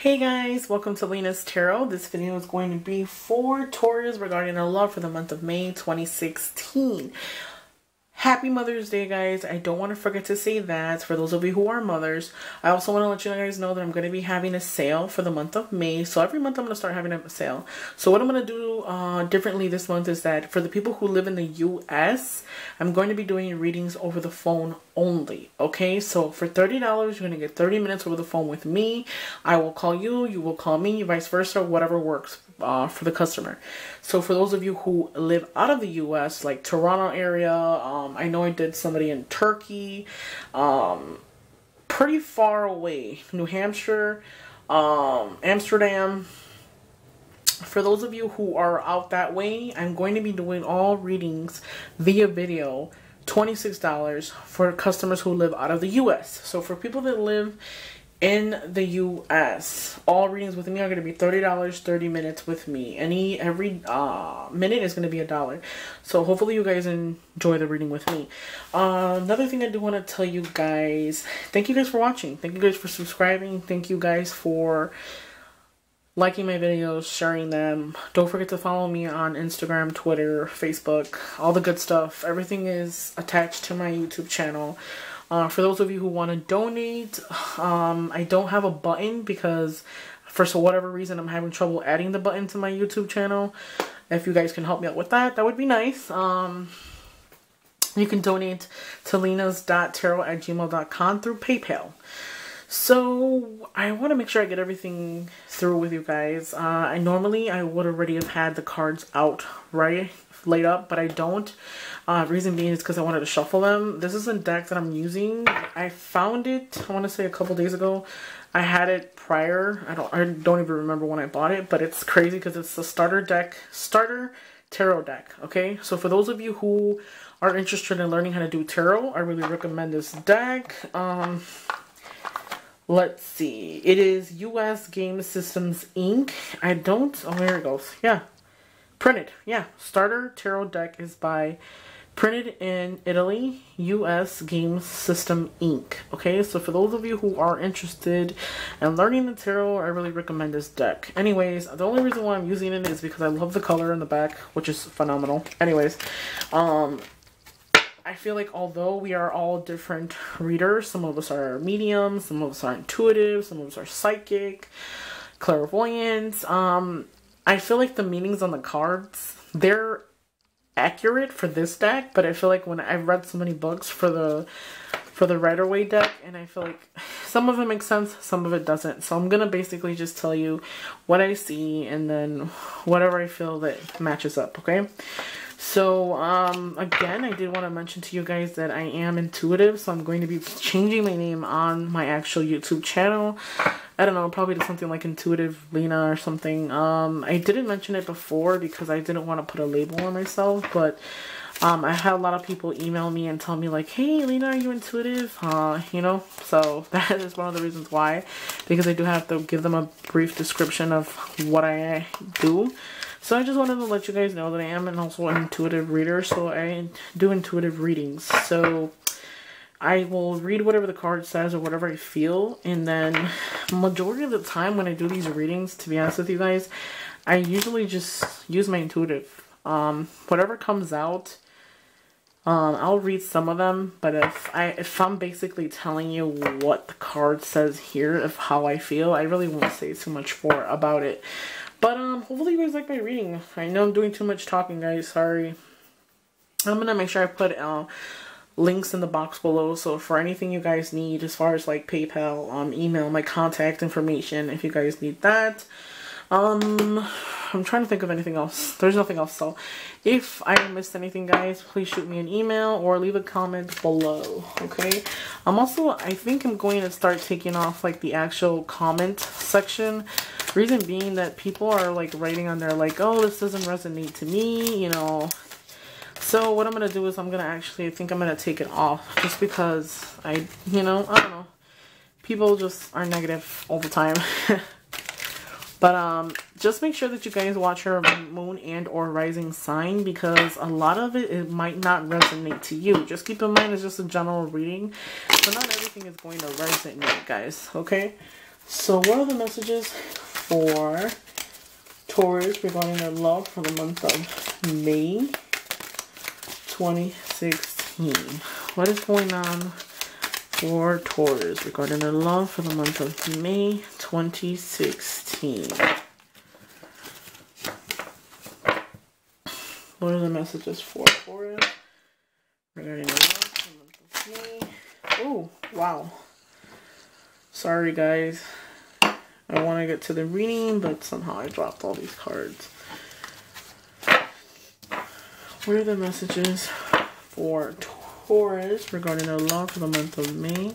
Hey guys, welcome to Lina'S Tarot. This video is going to be for Taurus regarding their love for the month of May 2016. Happy Mother's Day, guys. I don't want to forget to say that for those of you who are mothers. I also want to let you guys know that I'm going to be having a sale for the month of May. So every month I'm going to start having a sale. So what I'm going to do differently this month is that for the people who live in the US, I'm going to be doing readings over the phone only. Okay, so for $30, you're going to get 30 minutes over the phone with me. I will call you, you will call me, vice versa, whatever works for the customer. So for those of you who live out of the US, like Toronto area, I know I did somebody in Turkey, pretty far away, New Hampshire, Amsterdam. For those of you who are out that way, I'm going to be doing all readings via video, $26 for customers who live out of the US. So for people that live in the US, all readings with me are going to be $30, 30 minutes with me. Every minute is going to be $1. So hopefully you guys enjoy the reading with me. Another thing I do want to tell you guys, thank you guys for watching. Thank you guys for subscribing. Thank you guys for liking my videos, sharing them. Don't forget to follow me on Instagram, Twitter, Facebook, all the good stuff. Everything is attached to my YouTube channel. For those of you who want to donate, I don't have a button because for whatever reason I'm having trouble adding the button to my YouTube channel. If you guys can help me out with that, that would be nice. You can donate to linas.tarot@gmail.com through PayPal. So I want to make sure I get everything through with you guys. I would already have had the cards out laid up, but I don't. Reason being is because I wanted to shuffle them. This is a deck that I'm using. I found it, I want to say a couple days ago. I had it prior. I don't even remember when I bought it, but it's crazy because it's the starter tarot deck. Okay, so for those of you who are interested in learning how to do tarot, I really recommend this deck. Let's see. It is US Game Systems Inc. Oh, here it goes. Yeah. Printed. Yeah. Starter Tarot Deck is printed in Italy, US Game System Inc. Okay, so for those of you who are interested in learning the tarot, I really recommend this deck. Anyways, the only reason why I'm using it is because I love the color in the back, which is phenomenal. Anyways, I feel like although we are all different readers, some of us are mediums, some of us are intuitive, some of us are psychic, clairvoyant. I feel like the meanings on the cards, they're accurate for this deck, but I feel like when I've read so many books for the Rider-Waite deck, and I feel like some of it makes sense, some of it doesn't. So I'm gonna basically just tell you what I see and then whatever I feel that matches up, okay? So, again, I did want to mention to you guys that I am intuitive, so I'm going to be changing my name on my actual YouTube channel. I don't know, probably to something like Intuitive Lina or something. I didn't mention it before because I didn't want to put a label on myself, but I had a lot of people email me and tell me like, hey, Lina, are you intuitive? You know, so that is one of the reasons why, because I do have to give them a brief description of what I do. So I just wanted to let you guys know that I am also an intuitive reader, so I do intuitive readings. So I will read whatever the card says or whatever I feel, and then majority of the time when I do these readings, to be honest with you guys, I usually just use my intuitive. Whatever comes out, I'll read some of them, but if I'm basically telling you what the card says here of how I feel, I really won't say too much about it. But hopefully you guys like my reading. I know I'm doing too much talking, guys. Sorry. I'm gonna make sure I put links in the box below. So for anything you guys need, as far as like PayPal, email, my contact information, if you guys need that. I'm trying to think of anything else. There's nothing else. So if I missed anything, guys, please shoot me an email or leave a comment below. Okay. I think I'm going to start taking off like the actual comment section. Reason being that people are like writing on there like, oh, this doesn't resonate to me, you know. So what I'm going to do is I think I'm going to take it off just because I don't know. People just are negative all the time. But just make sure that you guys watch your moon and or rising sign, because a lot of it might not resonate to you. Just keep in mind it's just a general reading, so not everything is going to resonate, guys. Okay, So what are the messages for Taurus regarding their love for the month of May 2016? What is going on for Taurus regarding their love for the month of May 2016? What are the messages for Taurus regarding their love for the month of May? Oh, wow. Sorry, guys. I want to get to the reading, but somehow I dropped all these cards. What are the messages for Taurus regarding their love for the month of May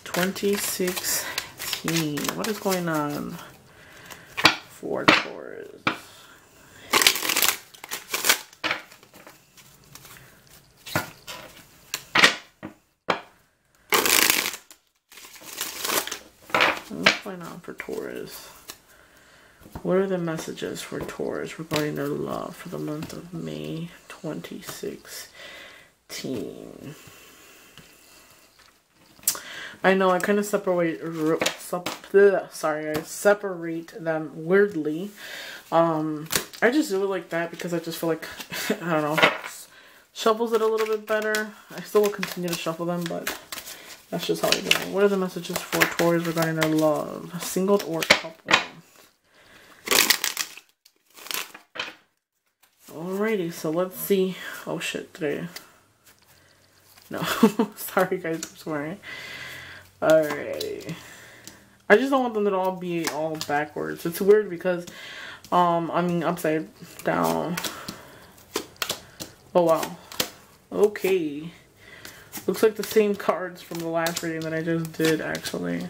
2016? What is going on for Taurus? What's going on for Taurus? What are the messages for Taurus regarding their love for the month of May 2016? I know I kind of separate them weirdly. I just do it like that because I just feel like, I don't know, shuffles it a little bit better. I still will continue to shuffle them, but that's just how I do it. What are the messages for Taurus regarding their love? Single or couple? Alrighty, so let's see. Oh shit, today. No. Sorry guys, I'm swearing. Alrighty. I just don't want them to all be all backwards. It's weird because, I mean, upside down. Oh wow. Okay. Looks like the same cards from the last reading that I just did, actually.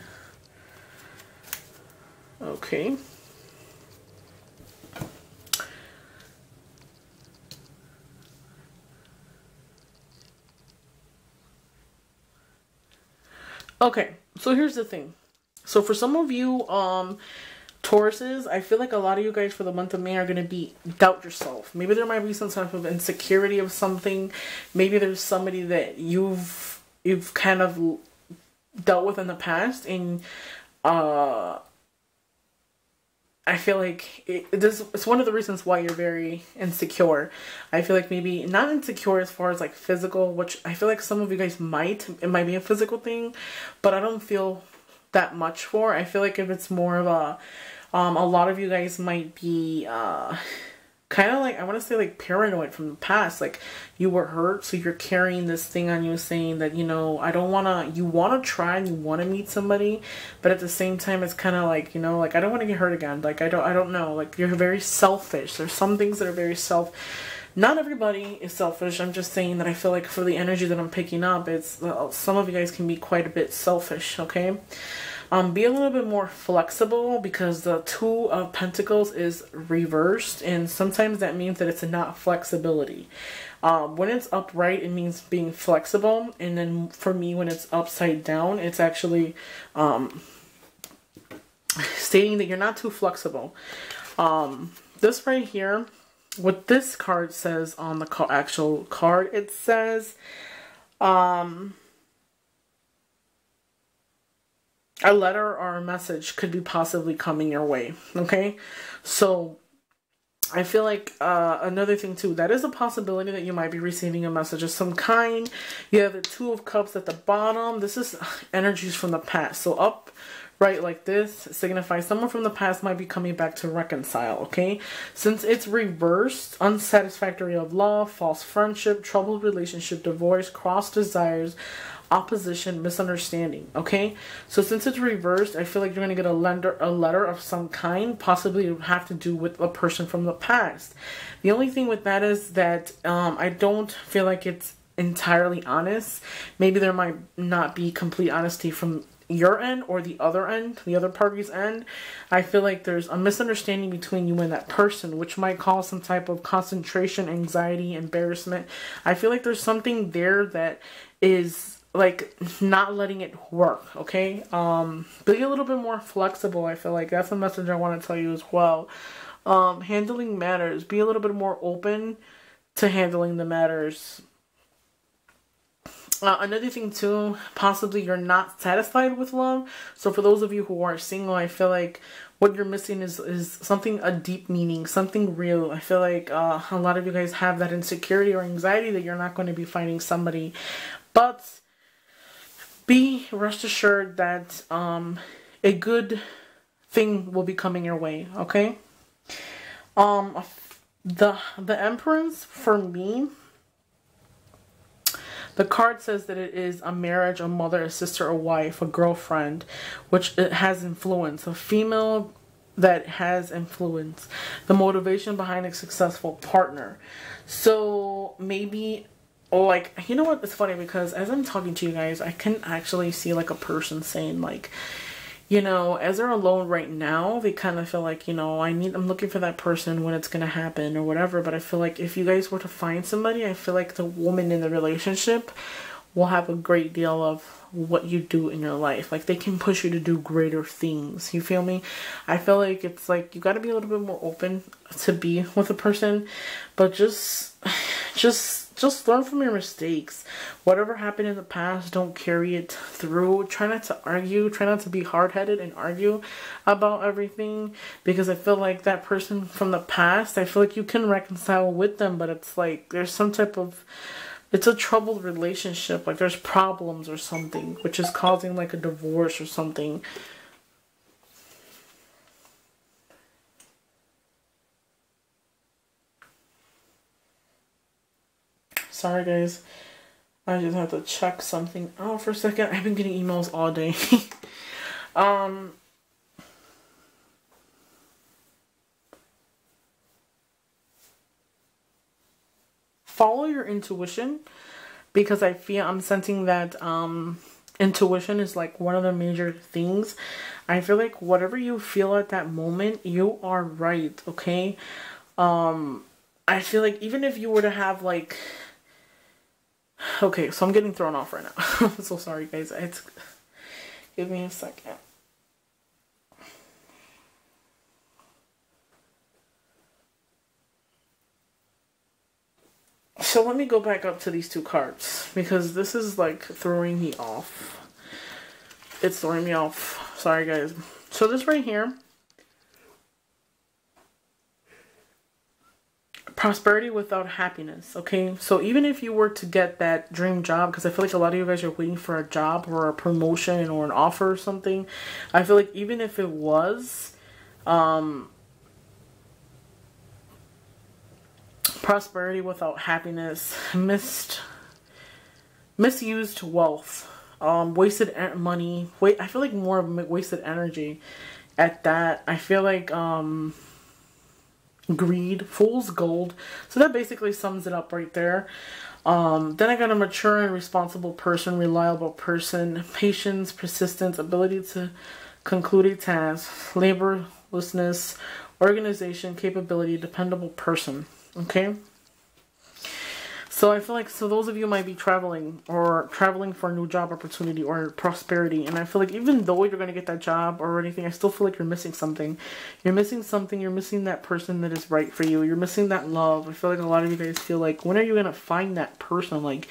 Okay. Okay, so here's the thing. So for some of you, Tauruses, I feel like a lot of you guys for the month of May are going to be doubt yourself. Maybe there might be some type of insecurity of something. Maybe there's somebody that you've kind of dealt with in the past, and I feel like it's one of the reasons why you're very insecure. I feel like maybe not insecure as far as like physical, which I feel like some of you guys might. It might be a physical thing, but I don't feel that much for. I feel like if it's more of a lot of you guys might be kind of like, I want to say like paranoid from the past. Like you were hurt, so you're carrying this thing on you saying that, you know, you want to try and you want to meet somebody, but at the same time it's kind of like, you know, like I don't want to get hurt again. Like I don't know, like you're very selfish. There's some things that are very not everybody is selfish. I'm just saying that I feel like for the energy that I'm picking up, it's some of you guys can be quite a bit selfish, okay? Be a little bit more flexible because the Two of Pentacles is reversed, and sometimes that means that it's not flexibility. When it's upright, it means being flexible, and then for me, when it's upside down, it's actually stating that you're not too flexible. This right here, what this card says on the actual card, it says a letter or a message could be possibly coming your way, okay? So I feel like another thing too, that is a possibility that you might be receiving a message of some kind. You have the Two of Cups at the bottom. This is energies from the past. So up right like this signifies someone from the past might be coming back to reconcile, okay? Since it's reversed, unsatisfactory of love, false friendship, troubled relationship, divorce, cross desires, opposition, misunderstanding, okay? So since it's reversed, I feel like you're going to get a letter of some kind, possibly have to do with a person from the past. The only thing with that is that I don't feel like it's entirely honest. Maybe there might not be complete honesty from your end or the other party's end. I feel like there's a misunderstanding between you and that person, which might cause some type of concentration, anxiety, embarrassment. I feel like there's something there that is like not letting it work, okay? Be a little bit more flexible. I feel like that's a message I want to tell you as well. Handling matters. Be a little bit more open to handling the matters. Another thing too, possibly you're not satisfied with love. So for those of you who are single, I feel like what you're missing is something, a deep meaning, something real. I feel like a lot of you guys have that insecurity or anxiety that you're not going to be finding somebody. But be rest assured that a good thing will be coming your way, okay? The Empress, for me, the card says that it is a marriage, a mother, a sister, a wife, a girlfriend, which it has influence. A female that has influence. The motivation behind a successful partner. So maybe, like, you know what? It's funny because as I'm talking to you guys, I can actually see like a person saying like, you know, as they're alone right now, they kind of feel like, you know, I'm looking for that person when it's going to happen or whatever. But I feel like if you guys were to find somebody, I feel like the woman in the relationship will have a great deal of what you do in your life. Like, they can push you to do greater things. You feel me? I feel like it's like you got to be a little bit more open to be with a person, but just learn from your mistakes. Whatever happened in the past, don't carry it through. Try not to argue. Try not to be hard-headed and argue about everything, because I feel like that person from the past, I feel like you can reconcile with them, but it's like there's some type of, it's a troubled relationship. Like there's problems or something, which is causing like a divorce or something. Sorry guys, I just have to check something out for a second. I've been getting emails all day. Follow your intuition, because I'm sensing that intuition is like one of the major things. I feel like whatever you feel at that moment, you are right, okay? I feel like even if you were to have like, okay, so I'm getting thrown off right now. I'm so sorry, guys. Give me a second. So let me go back up to these two cards, because this is like throwing me off. It's throwing me off. Sorry, guys. So this right here, prosperity without happiness, okay? So even if you were to get that dream job, because I feel like a lot of you guys are waiting for a job or a promotion or an offer or something. I feel like even if it was, prosperity without happiness, misused wealth, wasted money, I feel like more of wasted energy at that. I feel like, greed, fool's gold. So that basically sums it up right there. Then I got a mature and responsible person, reliable person, patience, persistence, ability to conclude a task, laborlessness, organization, capability, dependable person. Okay? So I feel like, so those of you might be traveling or traveling for a new job opportunity or prosperity. And I feel like even though you're going to get that job or anything, I still feel like you're missing something. You're missing something. You're missing that person that is right for you. You're missing that love. I feel like a lot of you guys feel like, when are you going to find that person? Like,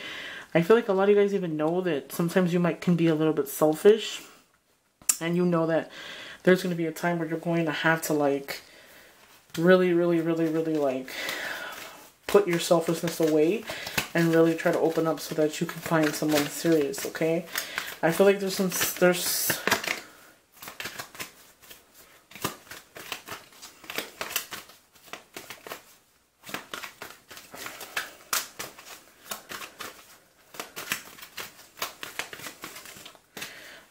I feel like a lot of you guys even know that sometimes you can be a little bit selfish. And you know that there's going to be a time where you're going to have to like really like put your selfishness away and really try to open up so that you can find someone serious, okay? I feel like there's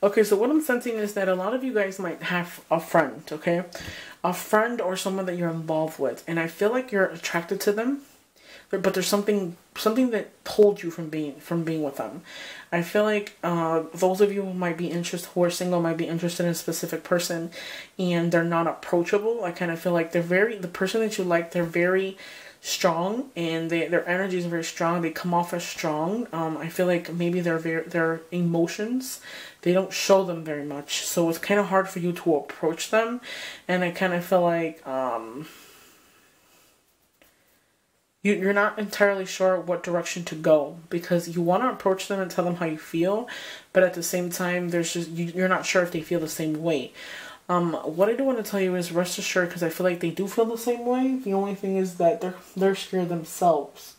okay, so what I'm sensing is that a lot of you guys might have a friend, okay? A friend or someone that you're involved with, and I feel like you're attracted to them. But there's something that pulled you from being with them. I feel like those of you who are single might be interested in a specific person, and they're not approachable. I kind of feel like the person that you like, they're very strong, and their energy is very strong. They come off as strong. I feel like maybe their emotions, they don't show them very much, so it's kind of hard for you to approach them. And I kind of feel like you're not entirely sure what direction to go, because you want to approach them and tell them how you feel, but at the same time, there's just you're not sure if they feel the same way. What I do want to tell you is rest assured, because I feel like they do feel the same way. The only thing is that they're scared themselves,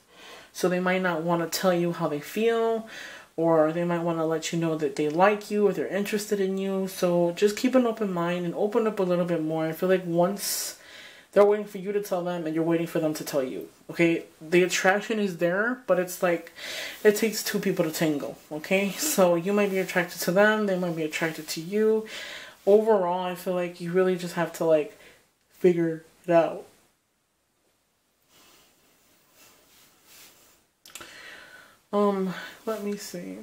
so they might not want to tell you how they feel, or they might want to let you know that they like you or they're interested in you. So just keep an open mind and open up a little bit more. I feel like once they're waiting for you to tell them and you're waiting for them to tell you. Okay? The attraction is there, but it's like it takes two people to tango. Okay? So you might be attracted to them, they might be attracted to you. Overall, I feel like you really just have to like figure it out. Let me see.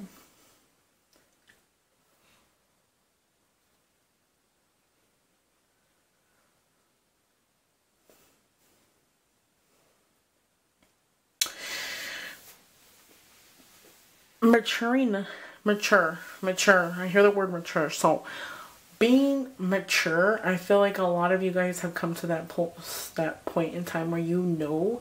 Mature. I hear the word mature. So, being mature, I feel like a lot of you guys have come to that point in time where you know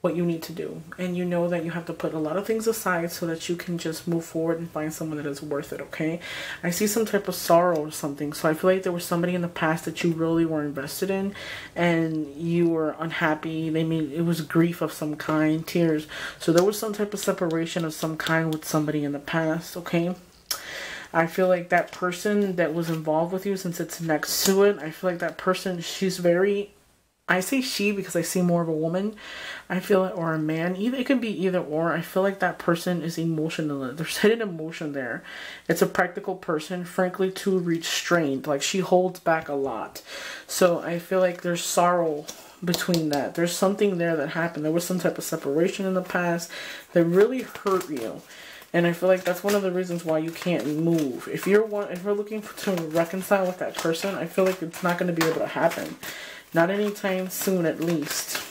what you need to do, and you know that you have to put a lot of things aside so that you can just move forward and find someone that is worth it. Okay, I see some type of sorrow or something, so I feel like there was somebody in the past that you really were invested in and you were unhappy. They made it was grief of some kind, tears, so there was some type of separation of some kind with somebody in the past. Okay, I feel like that person that was involved with you, since it's next to it, I feel like that person, she's very, I say she because I see more of a woman. I feel it, or a man. It could be either or. I feel like that person is emotional. There's hidden emotion there. It's a practical person, frankly, too restrained. Like, she holds back a lot. So I feel like there's sorrow between that. There's something there that happened. There was some type of separation in the past that really hurt you. And I feel like that's one of the reasons why you can't move. If you're looking to reconcile with that person, I feel like it's not going to be able to happen. Not anytime soon, at least.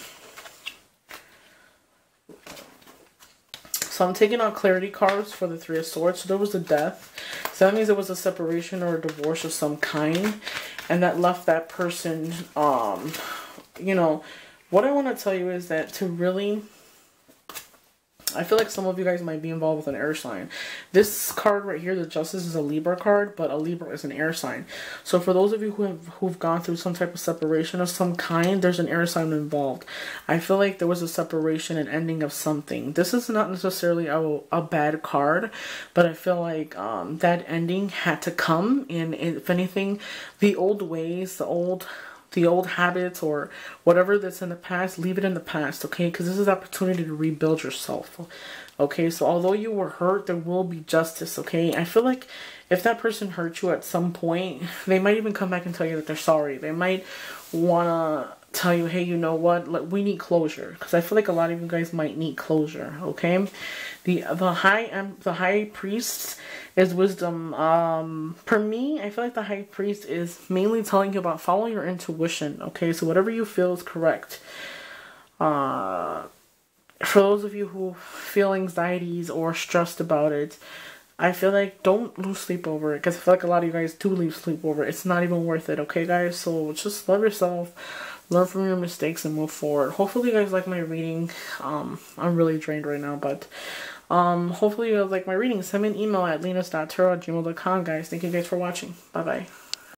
So I'm taking out clarity cards for the Three of Swords. So there was a death. So that means there was a separation or a divorce of some kind. And that left that person, you know, what I want to tell you is that to really, I feel like some of you guys might be involved with an air sign. This card right here, the Justice, is a Libra card, but a Libra is an air sign. So for those of you who've gone through some type of separation of some kind, there's an air sign involved. I feel like there was a separation and ending of something. This is not necessarily a bad card, but I feel like that ending had to come. And if anything, the old ways, the old habits or whatever that's in the past, leave it in the past, okay? Because this is an opportunity to rebuild yourself, okay? So although you were hurt, there will be justice, okay? I feel like if that person hurt you at some point, they might even come back and tell you that they're sorry. They might want to tell you, hey, you know what? We need closure. Because I feel like a lot of you guys might need closure, okay? The high priest is wisdom. For me, I feel like the high priest is mainly telling you about following your intuition, okay? So whatever you feel is correct. For those of you who feel anxieties or stressed about it, I feel like don't lose sleep over it, because I feel like a lot of you guys do lose sleep over it. It's not even worth it, okay, guys? So just love yourself, learn from your mistakes, and move forward. Hopefully you guys like my reading. I'm really drained right now, but hopefully you guys like my reading. Send me an email at lina's.tarot@gmail.com, guys. Thank you guys for watching. Bye-bye.